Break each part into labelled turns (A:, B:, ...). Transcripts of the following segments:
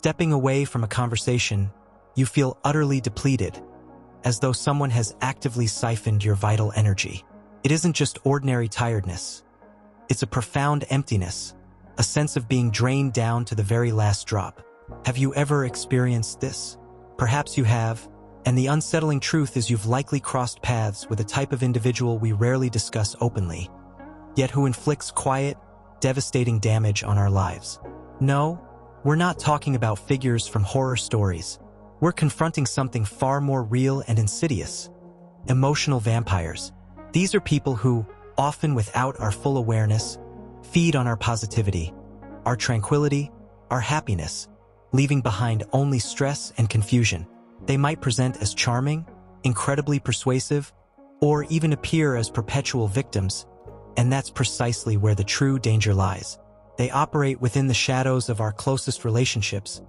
A: Stepping away from a conversation, you feel utterly depleted, as though someone has actively siphoned your vital energy. It isn't just ordinary tiredness. It's a profound emptiness, a sense of being drained down to the very last drop. Have you ever experienced this? Perhaps you have, and the unsettling truth is you've likely crossed paths with a type of individual we rarely discuss openly, yet who inflicts quiet, devastating damage on our lives. No, we're not talking about figures from horror stories. We're confronting something far more real and insidious: emotional vampires. These are people who, often without our full awareness, feed on our positivity, our tranquility, our happiness, leaving behind only stress and confusion. They might present as charming, incredibly persuasive, or even appear as perpetual victims, and that's precisely where the true danger lies. They operate within the shadows of our closest relationships,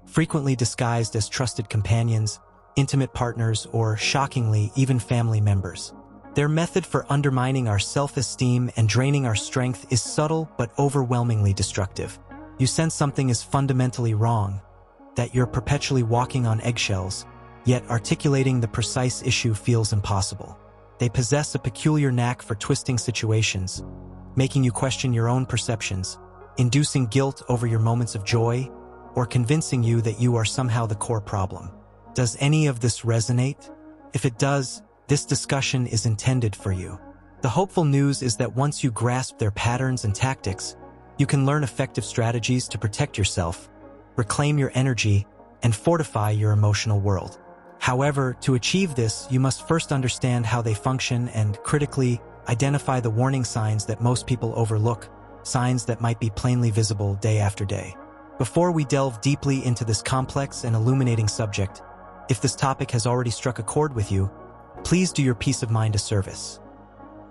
A: frequently disguised as trusted companions, intimate partners, or, shockingly, even family members. Their method for undermining our self-esteem and draining our strength is subtle but overwhelmingly destructive. You sense something is fundamentally wrong, that you're perpetually walking on eggshells, yet articulating the precise issue feels impossible. They possess a peculiar knack for twisting situations, making you question your own perceptions, inducing guilt over your moments of joy, or convincing you that you are somehow the core problem. Does any of this resonate? If it does, this discussion is intended for you. The hopeful news is that once you grasp their patterns and tactics, you can learn effective strategies to protect yourself, reclaim your energy, and fortify your emotional world. However, to achieve this, you must first understand how they function and, critically, identify the warning signs that most people overlook, signs that might be plainly visible day after day. Before we delve deeply into this complex and illuminating subject, if this topic has already struck a chord with you, please do your peace of mind a service.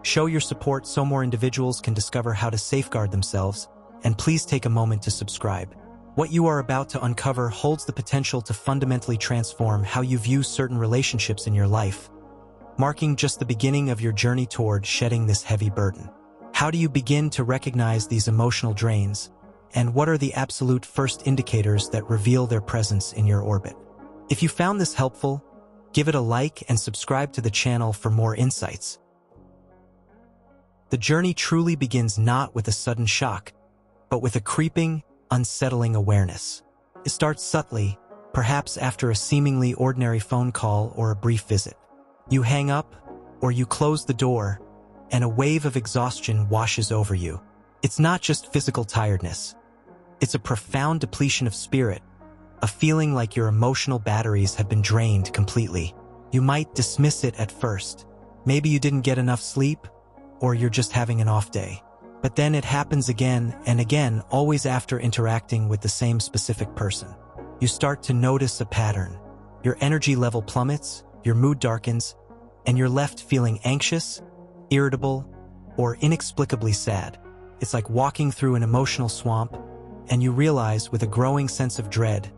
A: Show your support so more individuals can discover how to safeguard themselves, and please take a moment to subscribe. What you are about to uncover holds the potential to fundamentally transform how you view certain relationships in your life, marking just the beginning of your journey toward shedding this heavy burden. How do you begin to recognize these emotional drains, and what are the absolute first indicators that reveal their presence in your orbit? If you found this helpful, give it a like and subscribe to the channel for more insights. The journey truly begins not with a sudden shock, but with a creeping, unsettling awareness. It starts subtly, perhaps after a seemingly ordinary phone call or a brief visit. You hang up, or you close the door, and a wave of exhaustion washes over you. It's not just physical tiredness. It's a profound depletion of spirit, a feeling like your emotional batteries have been drained completely. You might dismiss it at first. Maybe you didn't get enough sleep, or you're just having an off day. But then it happens again and again, always after interacting with the same specific person. You start to notice a pattern. Your energy level plummets, your mood darkens, and you're left feeling anxious, irritable, or inexplicably sad. It's like walking through an emotional swamp, and you realize with a growing sense of dread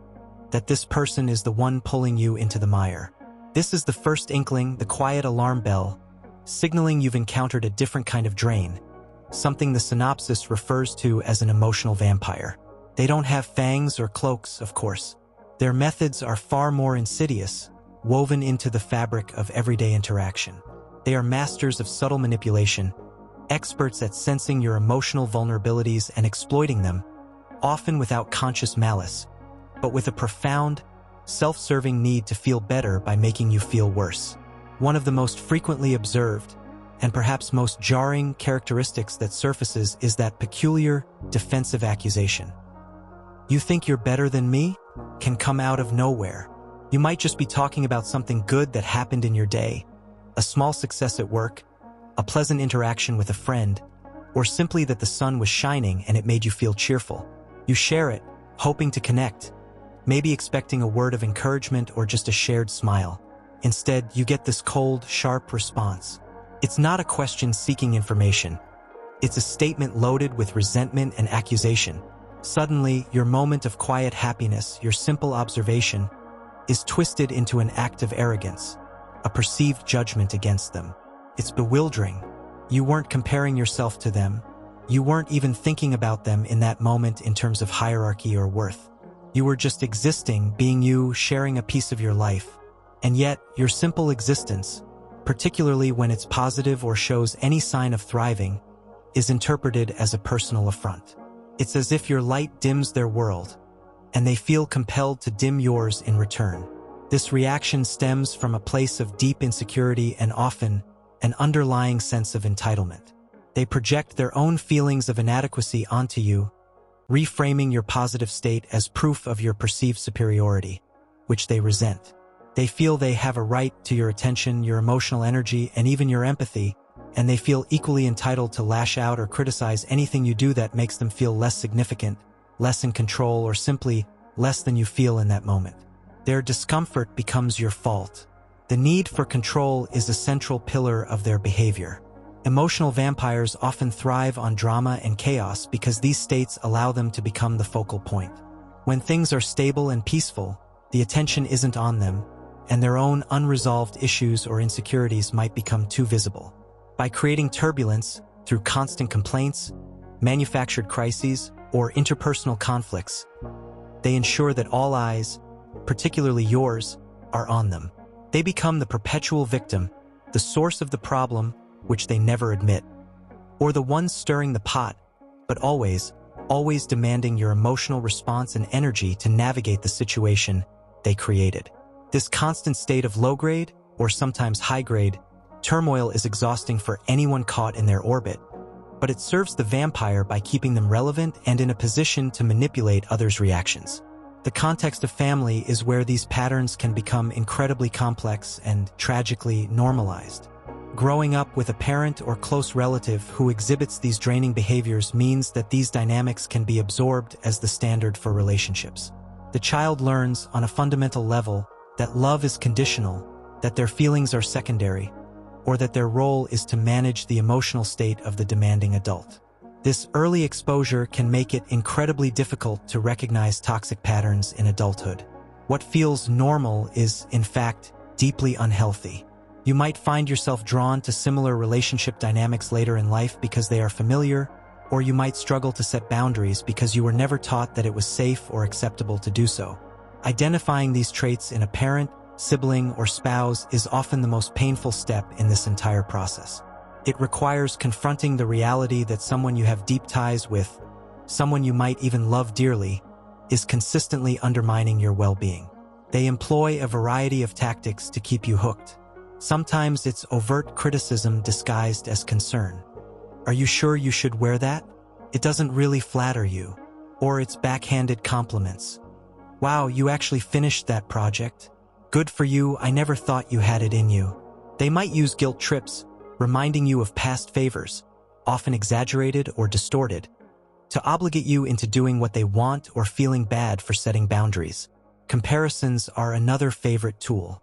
A: that this person is the one pulling you into the mire. This is the first inkling, the quiet alarm bell, signaling you've encountered a different kind of drain, something the synopsis refers to as an emotional vampire. They don't have fangs or cloaks, of course. Their methods are far more insidious, woven into the fabric of everyday interaction. They are masters of subtle manipulation, experts at sensing your emotional vulnerabilities and exploiting them, often without conscious malice, but with a profound, self-serving need to feel better by making you feel worse. One of the most frequently observed, and perhaps most jarring characteristics that surfaces is that peculiar, defensive accusation. "You think you're better than me?" can come out of nowhere. You might just be talking about something good that happened in your day, a small success at work, a pleasant interaction with a friend, or simply that the sun was shining and it made you feel cheerful. You share it, hoping to connect, maybe expecting a word of encouragement or just a shared smile. Instead, you get this cold, sharp response. It's not a question seeking information. It's a statement loaded with resentment and accusation. Suddenly, your moment of quiet happiness, your simple observation, is twisted into an act of arrogance, a perceived judgment against them. It's bewildering. You weren't comparing yourself to them. You weren't even thinking about them in that moment in terms of hierarchy or worth. You were just existing, being you, sharing a piece of your life. And yet, your simple existence, particularly when it's positive or shows any sign of thriving, is interpreted as a personal affront. It's as if your light dims their world, and they feel compelled to dim yours in return. This reaction stems from a place of deep insecurity and often an underlying sense of entitlement. They project their own feelings of inadequacy onto you, reframing your positive state as proof of your perceived superiority, which they resent. They feel they have a right to your attention, your emotional energy, and even your empathy, and they feel equally entitled to lash out or criticize anything you do that makes them feel less significant, less in control, or simply less than you feel in that moment. Their discomfort becomes your fault. The need for control is a central pillar of their behavior. Emotional vampires often thrive on drama and chaos because these states allow them to become the focal point. When things are stable and peaceful, the attention isn't on them, and their own unresolved issues or insecurities might become too visible. By creating turbulence through constant complaints, manufactured crises, or interpersonal conflicts, they ensure that all eyes, particularly yours, are on them. They become the perpetual victim, the source of the problem, which they never admit, or the ones stirring the pot, but always demanding your emotional response and energy to navigate the situation they created. This constant state of low-grade, or sometimes high-grade, turmoil is exhausting for anyone caught in their orbit, but it serves the vampire by keeping them relevant and in a position to manipulate others' reactions. The context of family is where these patterns can become incredibly complex and tragically normalized. Growing up with a parent or close relative who exhibits these draining behaviors means that these dynamics can be absorbed as the standard for relationships. The child learns on a fundamental level that love is conditional, that their feelings are secondary, or that their role is to manage the emotional state of the demanding adult. This early exposure can make it incredibly difficult to recognize toxic patterns in adulthood. What feels normal is, in fact, deeply unhealthy. You might find yourself drawn to similar relationship dynamics later in life because they are familiar, or you might struggle to set boundaries because you were never taught that it was safe or acceptable to do so. Identifying these traits in a parent, sibling, or spouse is often the most painful step in this entire process. It requires confronting the reality that someone you have deep ties with, someone you might even love dearly, is consistently undermining your well-being. They employ a variety of tactics to keep you hooked. Sometimes it's overt criticism disguised as concern. Are you sure you should wear that? It doesn't really flatter you. Or it's backhanded compliments. Wow, you actually finished that project. Good for you, I never thought you had it in you. They might use guilt trips, reminding you of past favors, often exaggerated or distorted, to obligate you into doing what they want or feeling bad for setting boundaries. Comparisons are another favorite tool.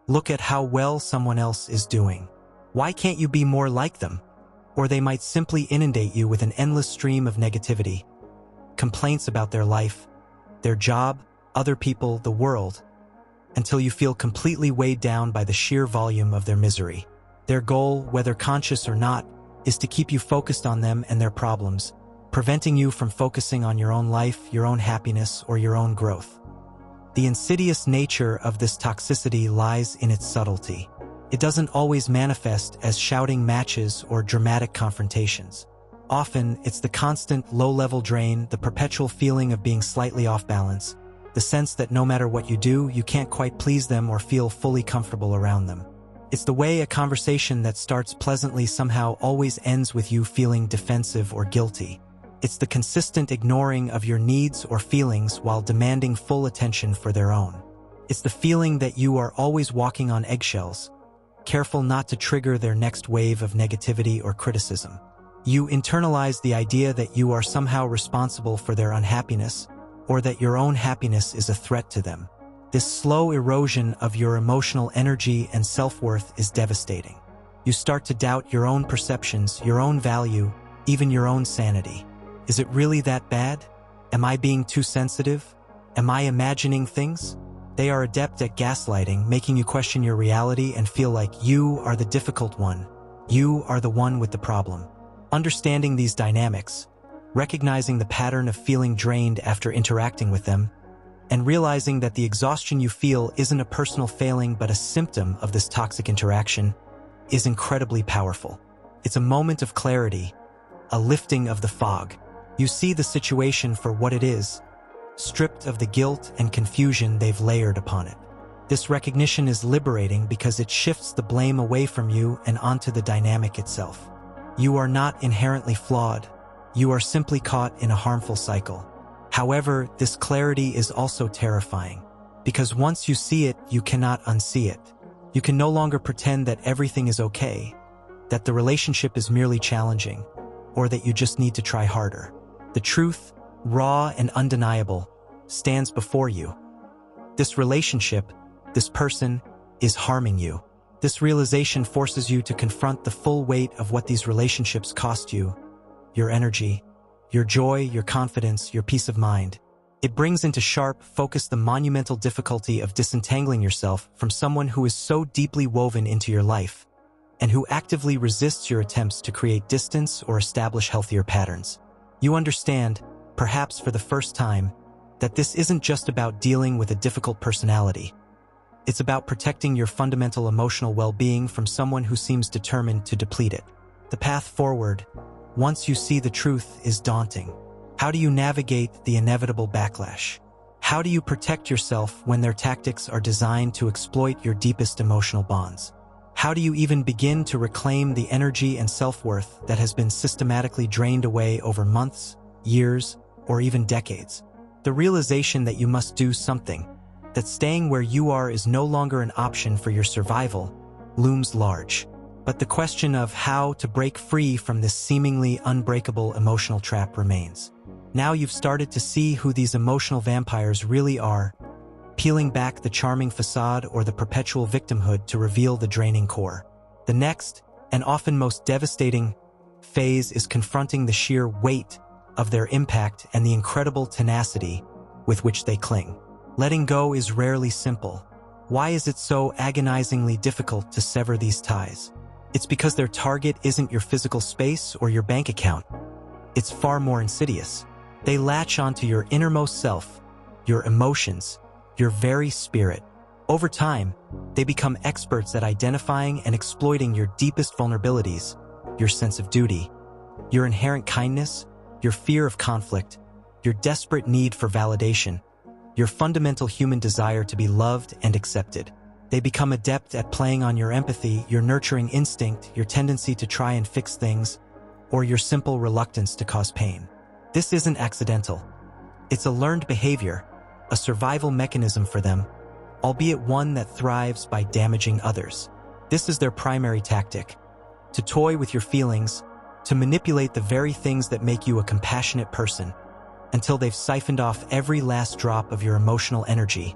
A: Look at how well someone else is doing. Why can't you be more like them? Or they might simply inundate you with an endless stream of negativity, complaints about their life, their job, other people, the world, until you feel completely weighed down by the sheer volume of their misery. Their goal, whether conscious or not, is to keep you focused on them and their problems, preventing you from focusing on your own life, your own happiness, or your own growth. The insidious nature of this toxicity lies in its subtlety. It doesn't always manifest as shouting matches or dramatic confrontations. Often, it's the constant low-level drain, the perpetual feeling of being slightly off balance, the sense that no matter what you do, you can't quite please them or feel fully comfortable around them. It's the way a conversation that starts pleasantly somehow always ends with you feeling defensive or guilty. It's the consistent ignoring of your needs or feelings while demanding full attention for their own. It's the feeling that you are always walking on eggshells, careful not to trigger their next wave of negativity or criticism. You internalize the idea that you are somehow responsible for their unhappiness, or that your own happiness is a threat to them. This slow erosion of your emotional energy and self-worth is devastating. You start to doubt your own perceptions, your own value, even your own sanity. Is it really that bad? Am I being too sensitive? Am I imagining things? They are adept at gaslighting, making you question your reality and feel like you are the difficult one. You are the one with the problem. Understanding these dynamics, recognizing the pattern of feeling drained after interacting with them, And realizing that the exhaustion you feel isn't a personal failing but a symptom of this toxic interaction is incredibly powerful. It's a moment of clarity, a lifting of the fog. You see the situation for what it is, stripped of the guilt and confusion they've layered upon it. This recognition is liberating because it shifts the blame away from you and onto the dynamic itself. You are not inherently flawed. You are simply caught in a harmful cycle. However, this clarity is also terrifying, because once you see it, you cannot unsee it. You can no longer pretend that everything is okay, that the relationship is merely challenging, or that you just need to try harder. The truth, raw and undeniable, stands before you. This relationship, this person, is harming you. This realization forces you to confront the full weight of what these relationships cost you: your energy, your joy, your confidence, your peace of mind. It brings into sharp focus the monumental difficulty of disentangling yourself from someone who is so deeply woven into your life, and who actively resists your attempts to create distance or establish healthier patterns. You understand, perhaps for the first time, that this isn't just about dealing with a difficult personality. It's about protecting your fundamental emotional well-being from someone who seems determined to deplete it. The path forward, once you see the truth, is daunting. How do you navigate the inevitable backlash? How do you protect yourself when their tactics are designed to exploit your deepest emotional bonds? How do you even begin to reclaim the energy and self-worth that has been systematically drained away over months, years, or even decades? The realization that you must do something, that staying where you are is no longer an option for your survival, looms large. But the question of how to break free from this seemingly unbreakable emotional trap remains. Now you've started to see who these emotional vampires really are, peeling back the charming facade or the perpetual victimhood to reveal the draining core. The next, and often most devastating, phase is confronting the sheer weight of their impact and the incredible tenacity with which they cling. Letting go is rarely simple. Why is it so agonizingly difficult to sever these ties? It's because their target isn't your physical space or your bank account. It's far more insidious. They latch onto your innermost self, your emotions, your very spirit. Over time, they become experts at identifying and exploiting your deepest vulnerabilities, your sense of duty, your inherent kindness, your fear of conflict, your desperate need for validation, your fundamental human desire to be loved and accepted. They become adept at playing on your empathy, your nurturing instinct, your tendency to try and fix things, or your simple reluctance to cause pain. This isn't accidental. It's a learned behavior, a survival mechanism for them, albeit one that thrives by damaging others. This is their primary tactic: to toy with your feelings, to manipulate the very things that make you a compassionate person, until they've siphoned off every last drop of your emotional energy,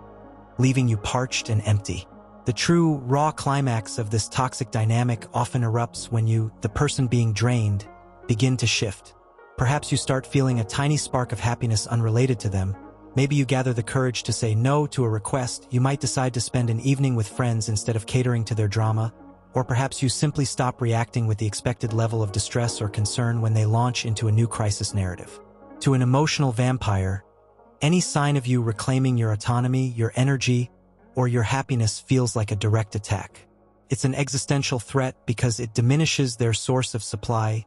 A: leaving you parched and empty. The true, raw climax of this toxic dynamic often erupts when you, the person being drained, begin to shift. Perhaps you start feeling a tiny spark of happiness unrelated to them. Maybe you gather the courage to say no to a request. You might decide to spend an evening with friends instead of catering to their drama. Or perhaps you simply stop reacting with the expected level of distress or concern when they launch into a new crisis narrative. To an emotional vampire, any sign of you reclaiming your autonomy, your energy, or your happiness feels like a direct attack. It's an existential threat because it diminishes their source of supply,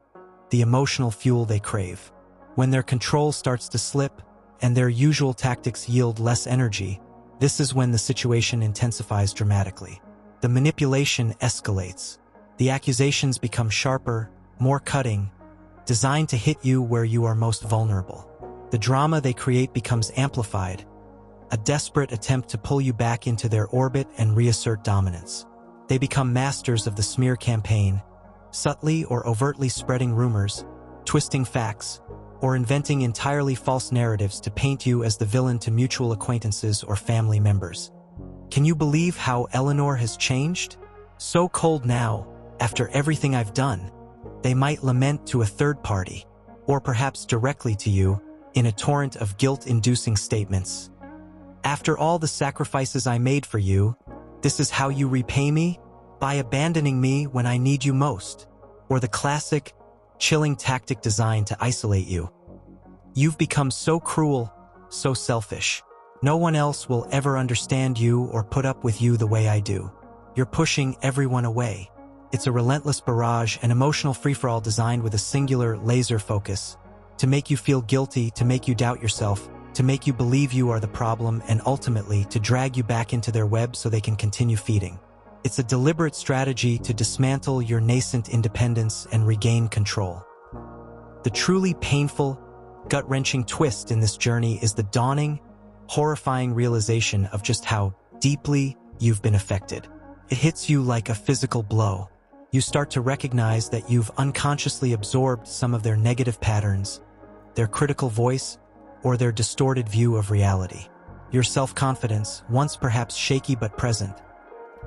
A: the emotional fuel they crave. When their control starts to slip and their usual tactics yield less energy, this is when the situation intensifies dramatically. The manipulation escalates. The accusations become sharper, more cutting, designed to hit you where you are most vulnerable. The drama they create becomes amplified, a desperate attempt to pull you back into their orbit and reassert dominance. They become masters of the smear campaign, subtly or overtly spreading rumors, twisting facts, or inventing entirely false narratives to paint you as the villain to mutual acquaintances or family members. Can you believe how Eleanor has changed? So cold now, after everything I've done. They might lament to a third party, or perhaps directly to you, in a torrent of guilt-inducing statements. After all the sacrifices I made for you, this is how you repay me? By abandoning me when I need you most. Or the classic, chilling tactic designed to isolate you. You've become so cruel, so selfish. No one else will ever understand you or put up with you the way I do. You're pushing everyone away. It's a relentless barrage, an emotional free-for-all designed with a singular laser focus, to make you feel guilty, to make you doubt yourself, to make you believe you are the problem, and ultimately to drag you back into their web so they can continue feeding. It's a deliberate strategy to dismantle your nascent independence and regain control. The truly painful, gut-wrenching twist in this journey is the dawning, horrifying realization of just how deeply you've been affected. It hits you like a physical blow. You start to recognize that you've unconsciously absorbed some of their negative patterns, their critical voice, or their distorted view of reality. Your self-confidence, once perhaps shaky but present,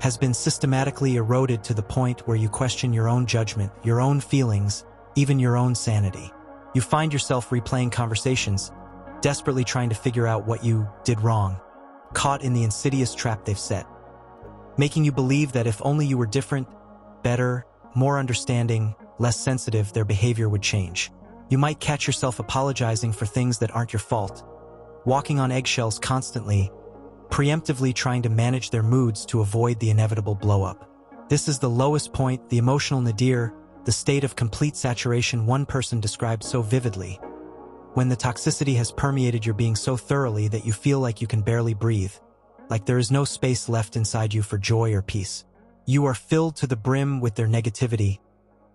A: has been systematically eroded to the point where you question your own judgment, your own feelings, even your own sanity. You find yourself replaying conversations, desperately trying to figure out what you did wrong, caught in the insidious trap they've set, making you believe that if only you were different, better, more understanding, less sensitive, their behavior would change. You might catch yourself apologizing for things that aren't your fault, walking on eggshells constantly, preemptively trying to manage their moods to avoid the inevitable blow-up. This is the lowest point, the emotional nadir, the state of complete saturation one person described so vividly, when the toxicity has permeated your being so thoroughly that you feel like you can barely breathe, like there is no space left inside you for joy or peace. You are filled to the brim with their negativity,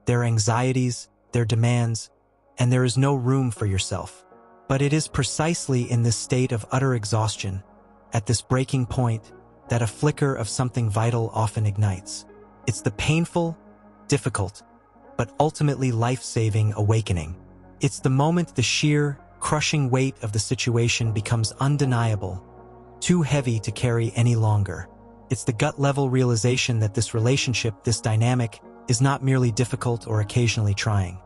A: their anxieties, their demands, and there is no room for yourself. But it is precisely in this state of utter exhaustion, at this breaking point, that a flicker of something vital often ignites. It's the painful, difficult, but ultimately life-saving awakening. It's the moment the sheer, crushing weight of the situation becomes undeniable, too heavy to carry any longer. It's the gut-level realization that this relationship, this dynamic, is not merely difficult or occasionally trying.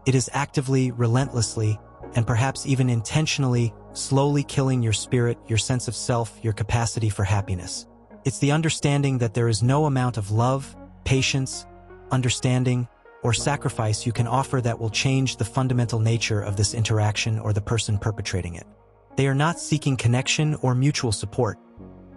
A: It is actively, relentlessly, and perhaps even intentionally, slowly killing your spirit, your sense of self, your capacity for happiness. It's the understanding that there is no amount of love, patience, understanding, or sacrifice you can offer that will change the fundamental nature of this interaction or the person perpetrating it. They are not seeking connection or mutual support.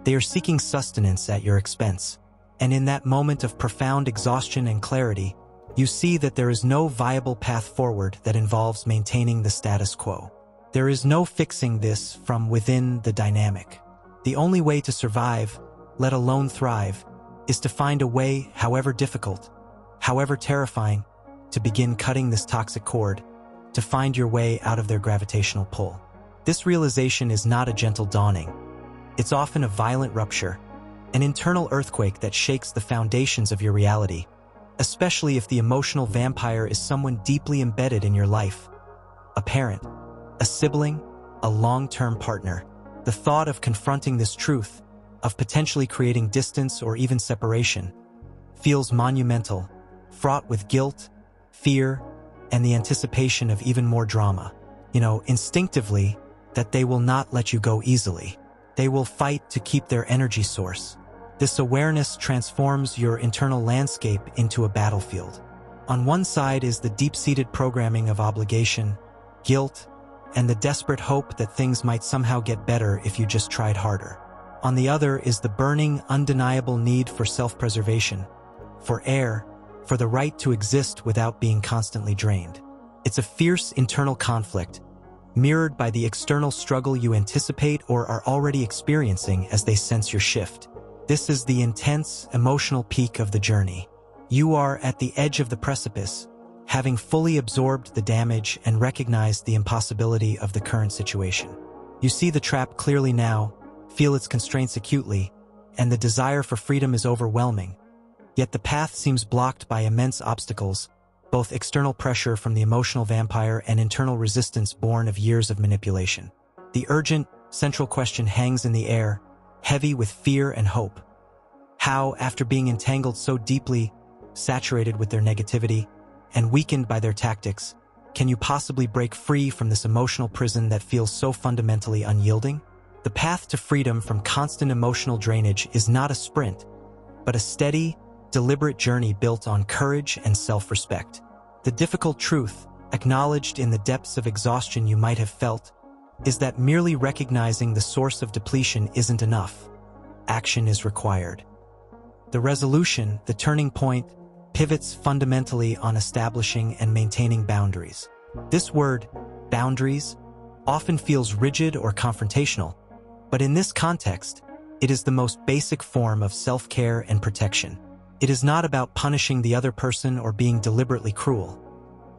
A: They are seeking sustenance at your expense. And in that moment of profound exhaustion and clarity, you see that there is no viable path forward that involves maintaining the status quo. There is no fixing this from within the dynamic. The only way to survive, let alone thrive, is to find a way, however difficult, however terrifying, to begin cutting this toxic cord, to find your way out of their gravitational pull. This realization is not a gentle dawning. It's often a violent rupture, an internal earthquake that shakes the foundations of your reality, especially if the emotional vampire is someone deeply embedded in your life. A parent, a sibling, a long-term partner. The thought of confronting this truth, of potentially creating distance or even separation, feels monumental, fraught with guilt, fear, and the anticipation of even more drama. Instinctively, that they will not let you go easily. They will fight to keep their energy source. This awareness transforms your internal landscape into a battlefield. On one side is the deep-seated programming of obligation, guilt, and the desperate hope that things might somehow get better if you just tried harder. On the other is the burning, undeniable need for self-preservation, for air, for the right to exist without being constantly drained. It's a fierce internal conflict, mirrored by the external struggle you anticipate or are already experiencing as they sense your shift. This is the intense, emotional peak of the journey. You are at the edge of the precipice, having fully absorbed the damage and recognized the impossibility of the current situation. You see the trap clearly now, feel its constraints acutely, and the desire for freedom is overwhelming. Yet the path seems blocked by immense obstacles, both external pressure from the emotional vampire and internal resistance born of years of manipulation. The urgent, central question hangs in the air, heavy with fear and hope. How, after being entangled so deeply, saturated with their negativity, and weakened by their tactics, can you possibly break free from this emotional prison that feels so fundamentally unyielding? The path to freedom from constant emotional drainage is not a sprint, but a steady, deliberate journey built on courage and self-respect. The difficult truth, acknowledged in the depths of exhaustion you might have felt, is that merely recognizing the source of depletion isn't enough. Action is required. The resolution, the turning point, pivots fundamentally on establishing and maintaining boundaries. This word, boundaries, often feels rigid or confrontational, but in this context, it is the most basic form of self-care and protection. It is not about punishing the other person or being deliberately cruel.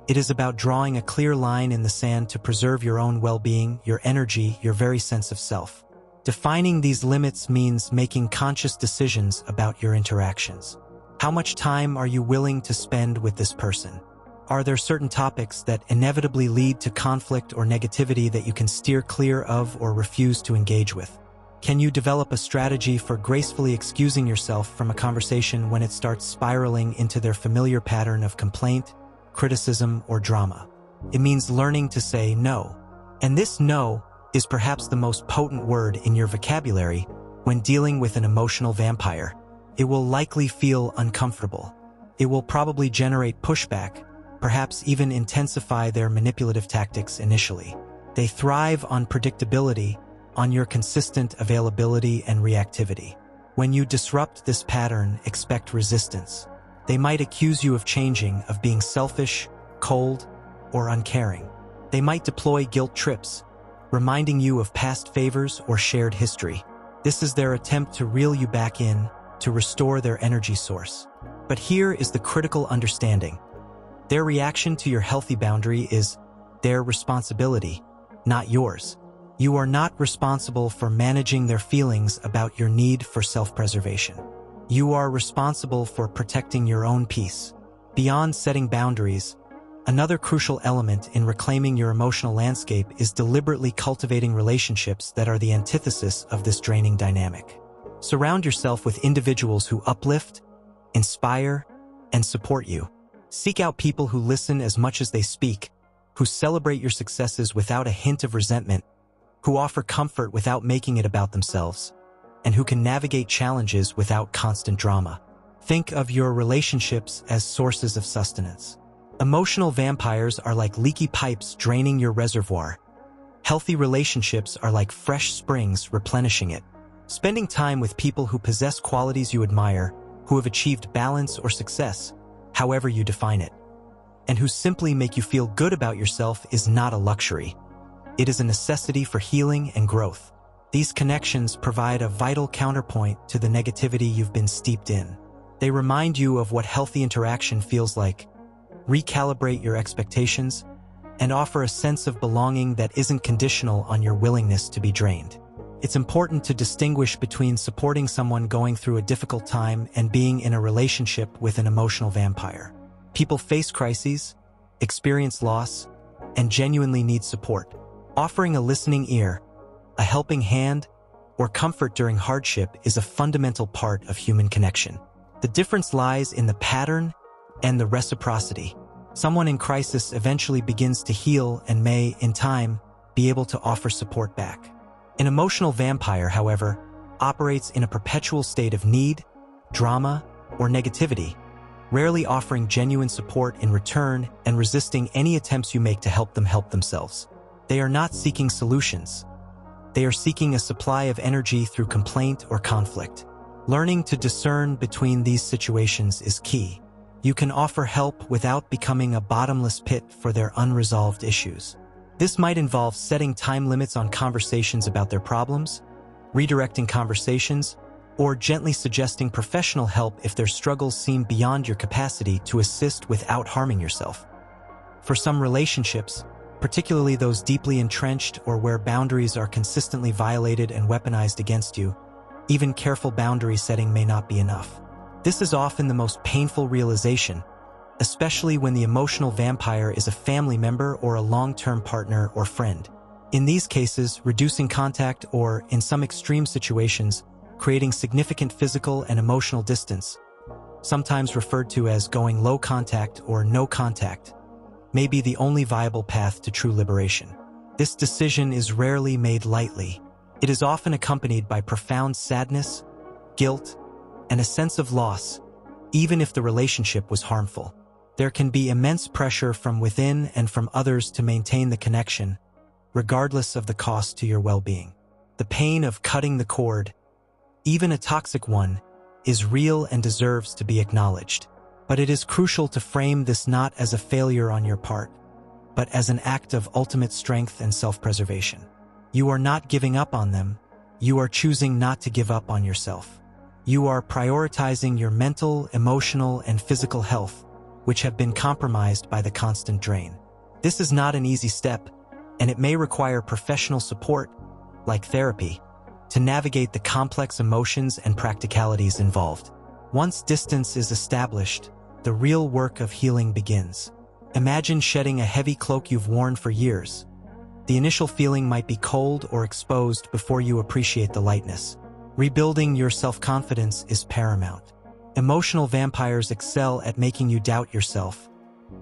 A: It is about drawing a clear line in the sand to preserve your own well-being, your energy, your very sense of self. Defining these limits means making conscious decisions about your interactions. How much time are you willing to spend with this person? Are there certain topics that inevitably lead to conflict or negativity that you can steer clear of or refuse to engage with? Can you develop a strategy for gracefully excusing yourself from a conversation when it starts spiraling into their familiar pattern of complaint, criticism, or drama? It means learning to say no. And this no is perhaps the most potent word in your vocabulary when dealing with an emotional vampire. It will likely feel uncomfortable. It will probably generate pushback, perhaps even intensify their manipulative tactics initially. They thrive on predictability, on your consistent availability and reactivity. When you disrupt this pattern, expect resistance. They might accuse you of changing, of being selfish, cold, or uncaring. They might deploy guilt trips, reminding you of past favors or shared history. This is their attempt to reel you back in, to restore their energy source. But here is the critical understanding. Their reaction to your healthy boundary is their responsibility, not yours. You are not responsible for managing their feelings about your need for self-preservation. You are responsible for protecting your own peace. Beyond setting boundaries, another crucial element in reclaiming your emotional landscape is deliberately cultivating relationships that are the antithesis of this draining dynamic. Surround yourself with individuals who uplift, inspire, and support you. Seek out people who listen as much as they speak, who celebrate your successes without a hint of resentment, who offer comfort without making it about themselves, and who can navigate challenges without constant drama. Think of your relationships as sources of sustenance. Emotional vampires are like leaky pipes draining your reservoir. Healthy relationships are like fresh springs replenishing it. Spending time with people who possess qualities you admire, who have achieved balance or success, however you define it, and who simply make you feel good about yourself is not a luxury. It is a necessity for healing and growth. These connections provide a vital counterpoint to the negativity you've been steeped in. They remind you of what healthy interaction feels like, recalibrate your expectations, and offer a sense of belonging that isn't conditional on your willingness to be drained. It's important to distinguish between supporting someone going through a difficult time and being in a relationship with an emotional vampire. People face crises, experience loss, and genuinely need support. Offering a listening ear, a helping hand, or comfort during hardship is a fundamental part of human connection. The difference lies in the pattern and the reciprocity. Someone in crisis eventually begins to heal and may, in time, be able to offer support back. An emotional vampire, however, operates in a perpetual state of need, drama, or negativity, rarely offering genuine support in return and resisting any attempts you make to help them help themselves. They are not seeking solutions. They are seeking a supply of energy through complaint or conflict. Learning to discern between these situations is key. You can offer help without becoming a bottomless pit for their unresolved issues. This might involve setting time limits on conversations about their problems, redirecting conversations, or gently suggesting professional help if their struggles seem beyond your capacity to assist without harming yourself. For some relationships, particularly those deeply entrenched or where boundaries are consistently violated and weaponized against you, even careful boundary setting may not be enough. This is often the most painful realization, especially when the emotional vampire is a family member or a long-term partner or friend. In these cases, reducing contact or, in some extreme situations, creating significant physical and emotional distance, sometimes referred to as going low contact or no contact, may be the only viable path to true liberation. This decision is rarely made lightly. It is often accompanied by profound sadness, guilt, and a sense of loss, even if the relationship was harmful. There can be immense pressure from within and from others to maintain the connection, regardless of the cost to your well-being. The pain of cutting the cord, even a toxic one, is real and deserves to be acknowledged. But it is crucial to frame this not as a failure on your part, but as an act of ultimate strength and self-preservation. You are not giving up on them, you are choosing not to give up on yourself. You are prioritizing your mental, emotional, and physical health, which have been compromised by the constant drain. This is not an easy step, and it may require professional support, like therapy, to navigate the complex emotions and practicalities involved. Once distance is established, the real work of healing begins. Imagine shedding a heavy cloak you've worn for years. The initial feeling might be cold or exposed before you appreciate the lightness. Rebuilding your self-confidence is paramount. Emotional vampires excel at making you doubt yourself,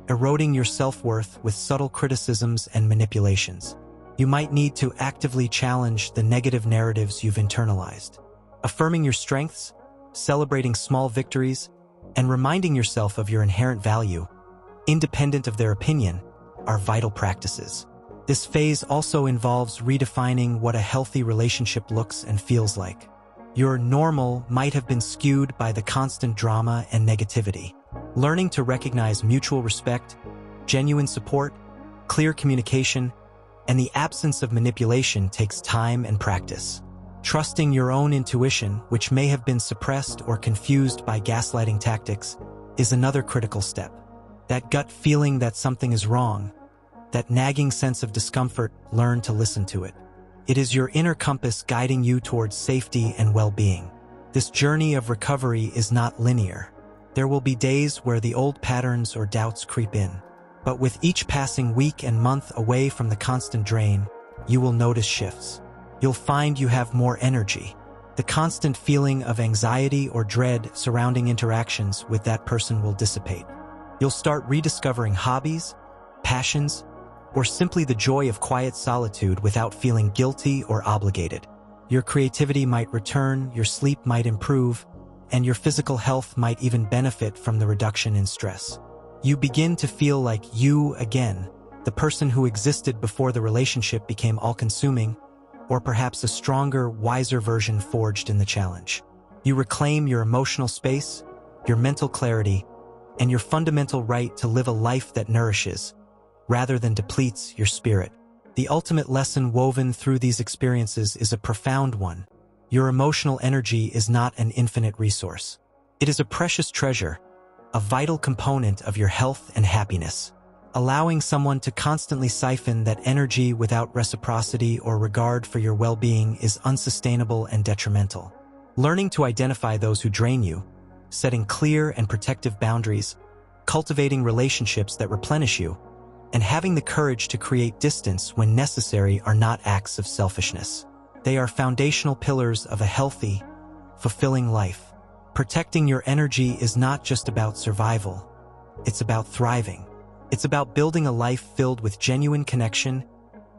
A: eroding your self-worth with subtle criticisms and manipulations. You might need to actively challenge the negative narratives you've internalized. Affirming your strengths, celebrating small victories, and reminding yourself of your inherent value, independent of their opinion, are vital practices. This phase also involves redefining what a healthy relationship looks and feels like. Your normal might have been skewed by the constant drama and negativity. Learning to recognize mutual respect, genuine support, clear communication, and the absence of manipulation takes time and practice. Trusting your own intuition, which may have been suppressed or confused by gaslighting tactics, is another critical step. That gut feeling that something is wrong, that nagging sense of discomfort, learn to listen to it. It is your inner compass guiding you towards safety and well-being. This journey of recovery is not linear. There will be days where the old patterns or doubts creep in. But with each passing week and month away from the constant drain, you will notice shifts. You'll find you have more energy. The constant feeling of anxiety or dread surrounding interactions with that person will dissipate. You'll start rediscovering hobbies, passions, or simply the joy of quiet solitude without feeling guilty or obligated. Your creativity might return, your sleep might improve, and your physical health might even benefit from the reduction in stress. You begin to feel like you again, the person who existed before the relationship became all-consuming, or perhaps a stronger, wiser version forged in the challenge. You reclaim your emotional space, your mental clarity, and your fundamental right to live a life that nourishes, rather than depletes your spirit. The ultimate lesson woven through these experiences is a profound one. Your emotional energy is not an infinite resource. It is a precious treasure, a vital component of your health and happiness. Allowing someone to constantly siphon that energy without reciprocity or regard for your well-being is unsustainable and detrimental. Learning to identify those who drain you, setting clear and protective boundaries, cultivating relationships that replenish you, and having the courage to create distance when necessary are not acts of selfishness. They are foundational pillars of a healthy, fulfilling life. Protecting your energy is not just about survival. It's about thriving. It's about building a life filled with genuine connection,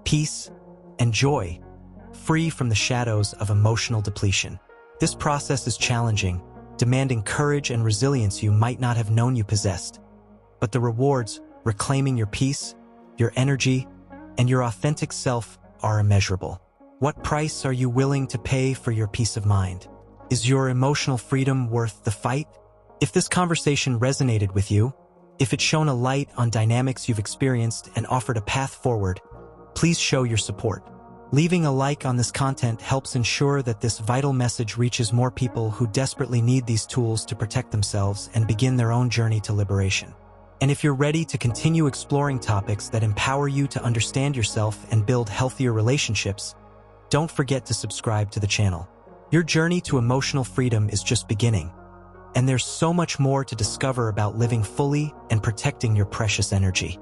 A: peace, and joy, free from the shadows of emotional depletion. This process is challenging, demanding courage and resilience you might not have known you possessed. But the rewards, reclaiming your peace, your energy, and your authentic self are immeasurable. What price are you willing to pay for your peace of mind? Is your emotional freedom worth the fight? If this conversation resonated with you, if it shone a light on dynamics you've experienced and offered a path forward, please show your support. Leaving a like on this content helps ensure that this vital message reaches more people who desperately need these tools to protect themselves and begin their own journey to liberation. And if you're ready to continue exploring topics that empower you to understand yourself and build healthier relationships, don't forget to subscribe to the channel. Your journey to emotional freedom is just beginning, and there's so much more to discover about living fully and protecting your precious energy.